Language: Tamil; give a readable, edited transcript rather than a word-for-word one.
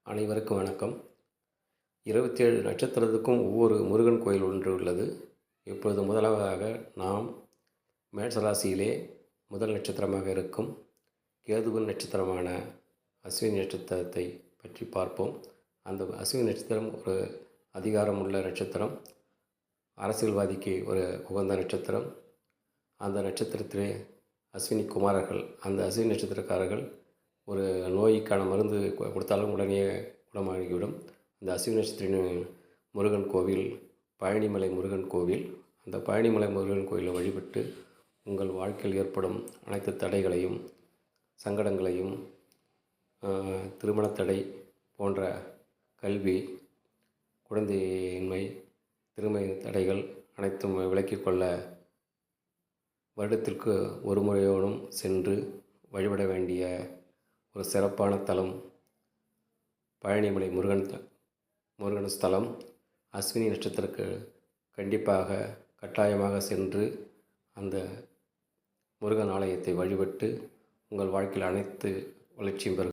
அனைவருக்கும் வணக்கம். 27 நட்சத்திரத்துக்கும் ஒவ்வொரு முருகன் கோயில் ஒன்று உள்ளது. இப்பொழுது முதலாவதாக நாம் மேஷராசியிலே முதல் நட்சத்திரமாக இருக்கும் கேதுவின் நட்சத்திரமான அஸ்வினி நட்சத்திரத்தை பற்றி பார்ப்போம். அந்த அஸ்வினி நட்சத்திரம் ஒரு அதிகாரம் உள்ள நட்சத்திரம், அரசியல்வாதிக்கு ஒரு உகந்த நட்சத்திரம். அந்த நட்சத்திரத்திலே அஸ்வினி குமாரர்கள், அந்த அஸ்வினி நட்சத்திரக்காரர்கள் ஒரு நோய்க்கான மருந்து கொடுத்தாலும் உடனே குணமாகிவிடும். அந்த அஸ்வினி நட்சத்திரம் முருகன் கோவில் பழனிமலை முருகன் கோவில். அந்த பழனிமலை முருகன் கோயிலை வழிபட்டு உங்கள் வாழ்க்கையில் ஏற்படும் அனைத்து தடைகளையும், சங்கடங்களையும், திருமணத்தடை போன்ற கல்வி, குழந்தையின்மை, திருமண தடைகள் அனைத்தும் விலக்கிக் கொள்ள வருடத்திற்கு ஒரு முறையோடும் சென்று வழிபட வேண்டிய ஒரு சிறப்பான தலம் பழனிமலை முருகன் ஸ்தலம். அஸ்வினி நட்சத்திரக்கு கண்டிப்பாக கட்டாயமாக சென்று அந்த முருகன் ஆலயத்தை வழிபட்டு உங்கள் வாழ்க்கையில் அனைத்து வளர்ச்சியும் பெறும்.